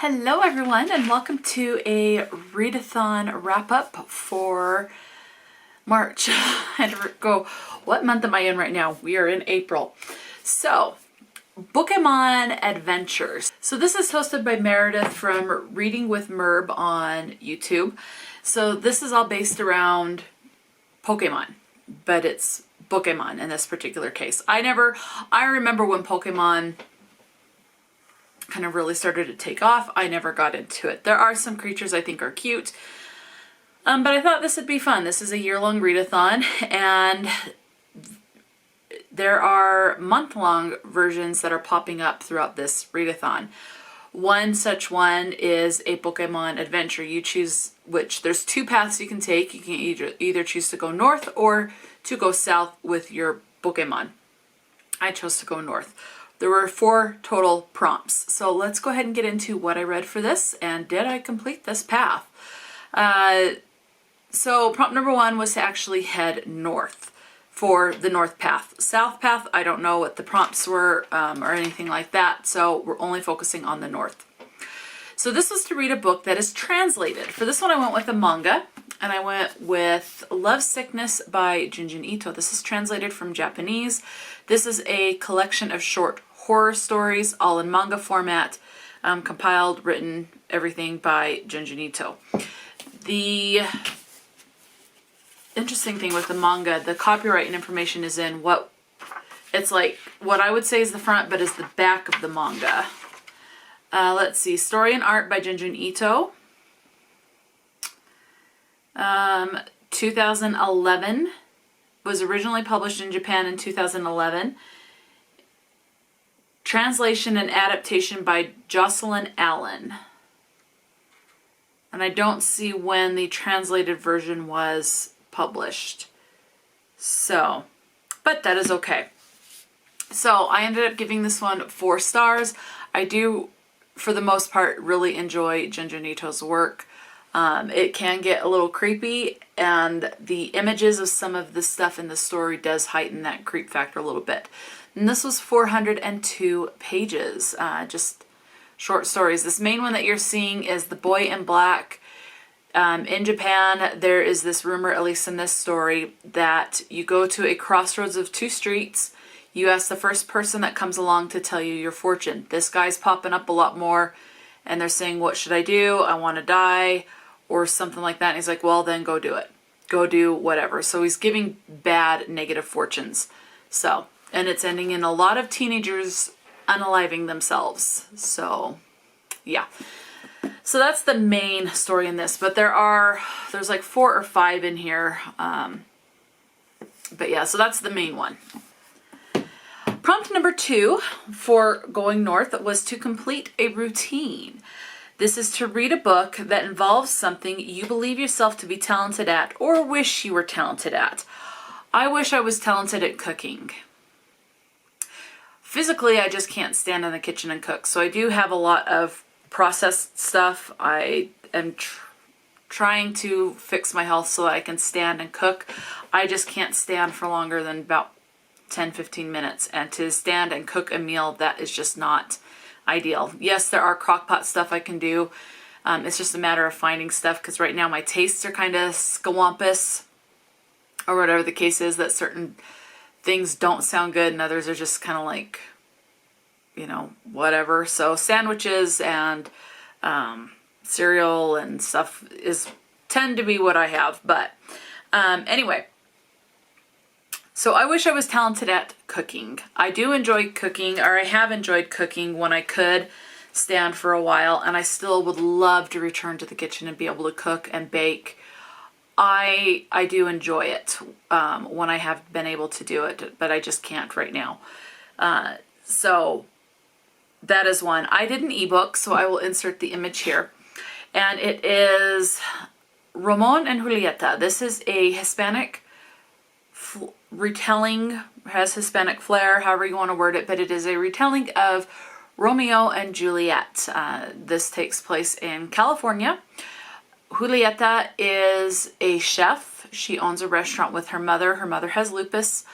Hello everyone and welcome to a readathon wrap-up for March. I had to go, what month am I in right now? We are in April. So, Bookemon Adventures. So this is hosted by Meredith from Reading with Merb on YouTube. So this is all based around Pokemon, but it's Bookemon in this particular case. I remember when Pokemon kind of really started to take off. I never got into it. There are some creatures I think are cute, but I thought this would be fun. This is a year-long readathon, and there are month-long versions that are popping up throughout this readathon. One such one is a Pokemon adventure. You choose which. There's two paths you can take. You can either choose to go north or to go south with your Pokemon. I chose to go north. There were 4 total prompts. So let's go ahead and get into what I read for this, and did I complete this path? So prompt number 1 was to actually head north for the north path. South path, I don't know what the prompts were or anything like that, so we're only focusing on the north. So this was to read a book that is translated. For this one I went with a manga, and I went with Lovesickness by Junji Ito. This is translated from Japanese. This is a collection of short horror stories, all in manga format, compiled, written, everything by Junji Ito. The interesting thing with the manga, the copyright and information is in what I would say is the front, but is the back of the manga. Let's see, story and art by Junji Ito. 2011, was originally published in Japan in 2011. Translation and adaptation by Jocelyn Allen. And I don't see when the translated version was published. So, but that is okay. So I ended up giving this one 4 stars. I do, for the most part, really enjoy Junji Ito's work. It can get a little creepy, and the images of some of the stuff in the story does heighten that creep factor a little bit. And this was 402 pages, just short stories. This main one that you're seeing is The Boy in Black. In Japan, there is this rumor, at least in this story, that you go to a crossroads of 2 streets. You ask the first person that comes along to tell you your fortune. This guy's popping up a lot more, and they're saying, what should I do? I want to die, or something like that. And he's like, well, then go do it. Go do whatever. So he's giving bad, negative fortunes. So, and it's ending in a lot of teenagers unaliving themselves. So, yeah. So that's the main story in this. But there's like 4 or 5 in here. But yeah, so that's the main one. Prompt number 2 for going north was to complete a routine. This is to read a book that involves something you believe yourself to be talented at or wish you were talented at. I wish I was talented at cooking. Physically, I just can't stand in the kitchen and cook. So I do have a lot of processed stuff. I am trying to fix my health so that I can stand and cook. I just can't stand for longer than about 10-15 minutes, and to stand and cook a meal, that is just not ideal. Yes, there are crock-pot stuff I can do. It's just a matter of finding stuff, because right now my tastes are kind of scawampus, or whatever the case is, that certain things don't sound good and others are just kind of like, you know, whatever. So sandwiches and cereal and stuff tend to be what I have. But anyway, so I wish I was talented at cooking. I do enjoy cooking, or I have enjoyed cooking when I could stand for a while, and I still would love to return to the kitchen and be able to cook and bake. I do enjoy it when I have been able to do it, but I just can't right now. So that is one. I did an ebook, so I will insert the image here. And it is Ramon and Julieta. This is a Hispanic retelling, has Hispanic flair, however you want to word it, but it is a retelling of Romeo and Juliet. This takes place in California. Julieta is a chef. She owns a restaurant with her mother. Her mother has lupus,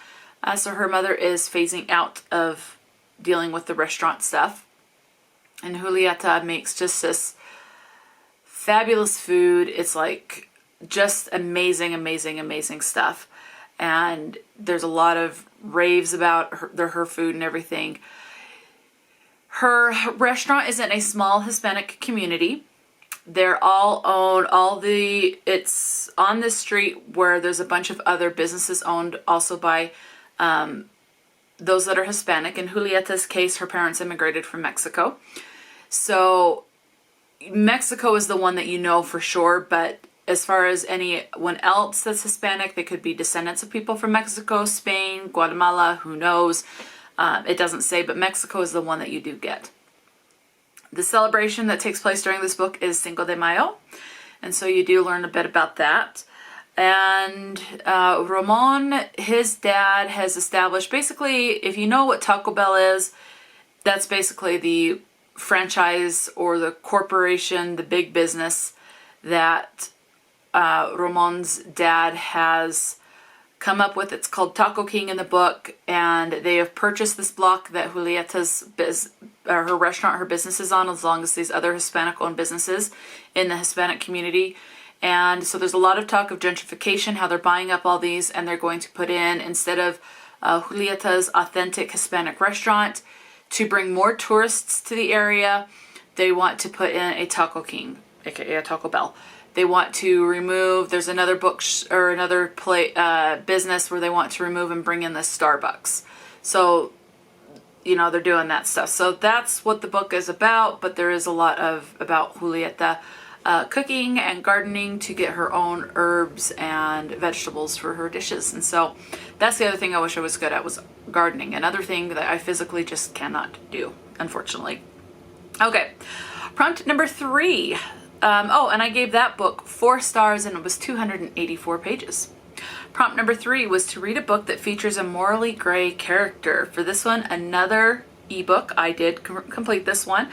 so her mother is phasing out of dealing with the restaurant stuff. And Julieta makes just this fabulous food. It's like just amazing, amazing, amazing stuff. And there's a lot of raves about her food and everything. Her restaurant is in a small Hispanic community. They're all owned, it's on this street where there's a bunch of other businesses owned also by those that are Hispanic. In Julieta's case, her parents immigrated from Mexico. So Mexico is the one that you know for sure, but as far as anyone else that's Hispanic, they could be descendants of people from Mexico, Spain, Guatemala, who knows. It doesn't say, but Mexico is the one that you do get. The celebration that takes place during this book is Cinco de Mayo, and so you do learn a bit about that. And Ramon, his dad, has established, basically, if you know what Taco Bell is, that's basically the franchise or the corporation, the big business that Ramon's dad has come up with. It's called Taco King in the book, and they have purchased this block that Julieta's her restaurant, her business is on, as long as these other Hispanic-owned businesses in the Hispanic community. And so there's a lot of talk of gentrification, how they're buying up all these, and they're going to put in, instead of Julieta's authentic Hispanic restaurant, to bring more tourists to the area, they want to put in a Taco King, aka a Taco Bell. They want to remove, there's another another business where they want to remove and bring in the Starbucks. So, you know, they're doing that stuff. So that's what the book is about, but there is a lot about Julieta cooking and gardening to get her own herbs and vegetables for her dishes. And so that's the other thing I wish I was good at, was gardening. Another thing that I physically just cannot do, unfortunately. Okay, prompt number 3. And I gave that book 4 stars, and it was 284 pages. Prompt number 3 was to read a book that features a morally gray character. For this one, another ebook, I did complete this one,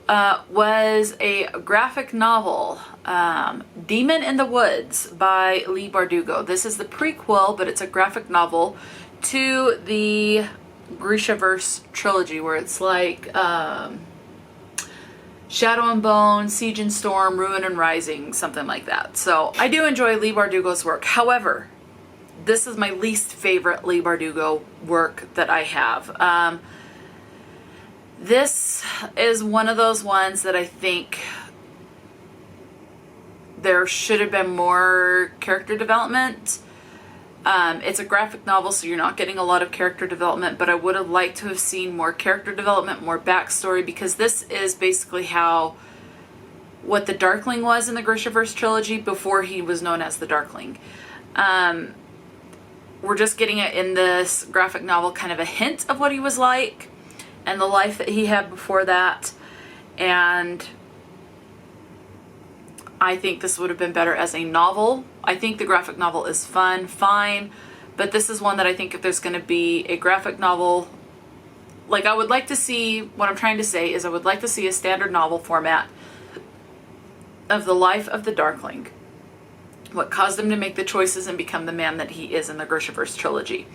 was a graphic novel, Demon in the Woods by Leigh Bardugo. This is the prequel, but it's a graphic novel to the Grishaverse trilogy, where it's like Shadow and Bone, Siege and Storm, Ruin and Rising, something like that. So I do enjoy Leigh Bardugo's work. However, this is my least favorite Leigh Bardugo work that I have. This is one of those ones that I think there should have been more character development. It's a graphic novel, so you're not getting a lot of character development, but I would have liked to have seen more character development, more backstory, because this is basically what the Darkling was in the Grishaverse trilogy before he was known as the Darkling. We're just getting it in this graphic novel, kind of a hint of what he was like and the life that he had before that. And I think this would have been better as a novel. I think the graphic novel is fine, but this is one that I think if there's going to be a graphic novel, like I would like to see, what I'm trying to say is I would like to see a standard novel format of the life of the Darkling, what caused him to make the choices and become the man that he is in the Grishaverse trilogy.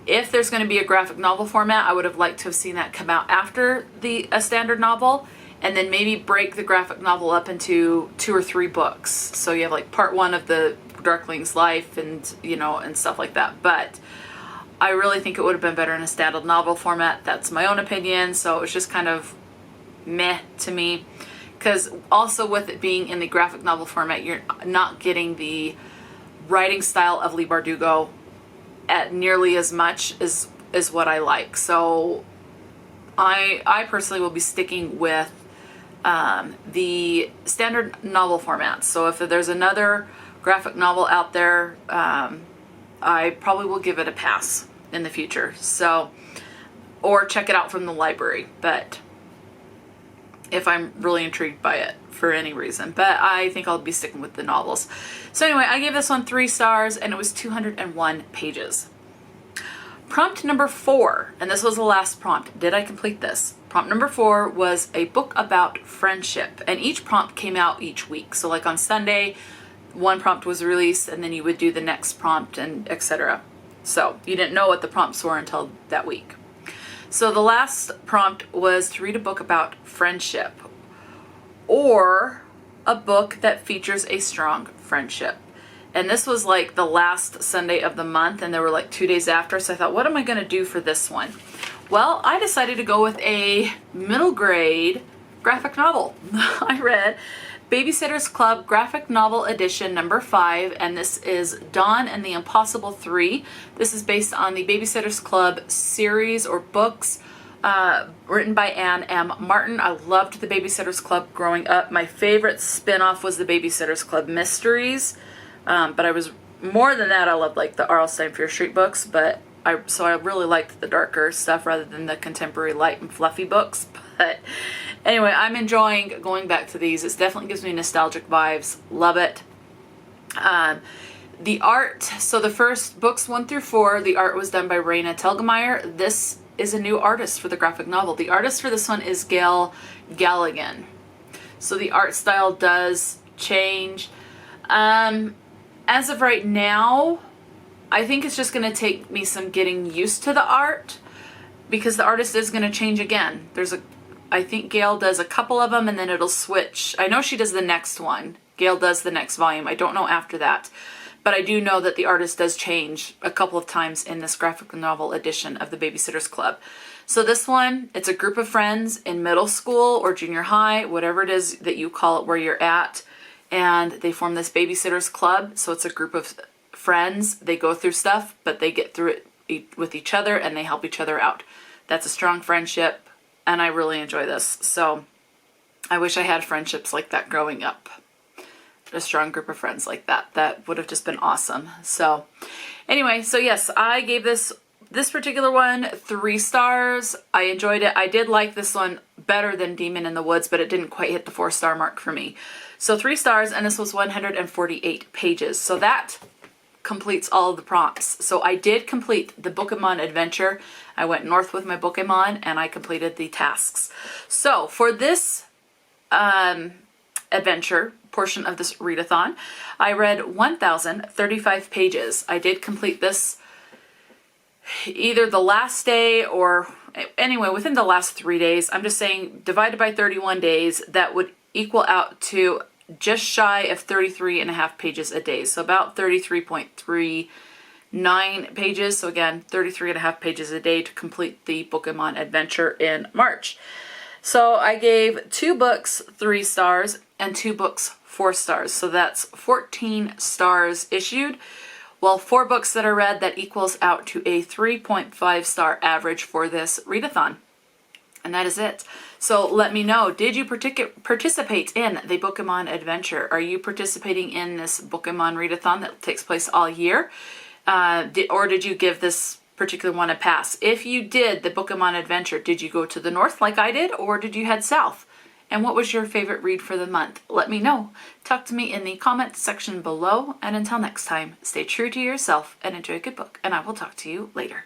If there's going to be a graphic novel format, I would have liked to have seen that come out after a standard novel, and then maybe break the graphic novel up into 2 or 3 books. So you have like part 1 of the Darkling's life and, you know, and stuff like that. But I really think it would have been better in a standard novel format. That's my own opinion. So it was just kind of meh to me. Because also with it being in the graphic novel format, you're not getting the writing style of Leigh Bardugo at nearly as much as what I like. So I personally will be sticking with the standard novel format. So if there's another graphic novel out there, I probably will give it a pass in the future. So, or check it out from the library, but if I'm really intrigued by it for any reason. But I think I'll be sticking with the novels. So anyway, I gave this one 3 stars, and it was 201 pages. Prompt number 4, and this was the last prompt. Did I complete this? Prompt number 4 was a book about friendship, and each prompt came out each week. So like on Sunday, one prompt was released, and then you would do the next prompt, and etc. So you didn't know what the prompts were until that week. So the last prompt was to read a book about friendship or a book that features a strong friendship. And this was like the last Sunday of the month, and there were like 2 days after, so I thought, what am I going to do for this one? Well, I decided to go with a middle grade graphic novel. I read Babysitter's Club Graphic Novel Edition number 5, and this is Dawn and the Impossible 3. This is based on the Babysitter's Club series or books, written by Anne M. Martin. I loved the Babysitter's Club growing up. My favorite spin-off was the Babysitter's Club Mysteries, but I was, more than that, I loved like the R.L. Stine Fear Street books, so I really liked the darker stuff rather than the contemporary light and fluffy books. But anyway, I'm enjoying going back to these. It definitely gives me nostalgic vibes. Love it. The art, so the first books 1 through 4, the art was done by Raina Telgemeier. This is a new artist for the graphic novel. The artist for this one is Gail Galligan. So the art style does change. As of right now, I think it's just going to take me some getting used to the art, because the artist is going to change again. I think Gail does a couple of them and then it'll switch. I know she does the next one. Gail does the next volume. I don't know after that. But I do know that the artist does change a couple of times in this graphic novel edition of the Babysitter's Club. So this one, it's a group of friends in middle school or junior high, whatever it is that you call it where you're at. And they form this Babysitter's Club. So it's a group of friends. They go through stuff, but they get through it with each other and they help each other out. That's a strong friendship, and I really enjoy this. So I wish I had friendships like that growing up. A strong group of friends like that. That would have just been awesome. So anyway, so yes, I gave this particular one 3 stars. I enjoyed it. I did like this one better than Demon in the Woods, but it didn't quite hit the 4-star mark for me. So 3 stars, and this was 148 pages. So that completes all of the prompts. So I did complete the Bookemon adventure. I went north with my Bookemon and I completed the tasks. So for this adventure portion of this readathon, I read 1,035 pages. I did complete this either the last day or anyway within the last 3 days. I'm just saying, divided by 31 days, that would equal out to just shy of 33 and a half pages a day. So about 33.39 pages. So again, 33 and a half pages a day to complete the Bookemon adventure in March. So I gave 2 books 3 stars and 2 books 4 stars. So that's 14 stars issued. Well, 4 books that are read, that equals out to a 3.5 star average for this readathon. And that is it. So let me know, did you participate in the Bookemon adventure? Are you participating in this Bookemon readathon that takes place all year? Or did you give this particular one a pass? If you did the Bookemon adventure, did you go to the north like I did, or did you head south? And what was your favorite read for the month? Let me know. Talk to me in the comment section below. And until next time, stay true to yourself and enjoy a good book. And I will talk to you later.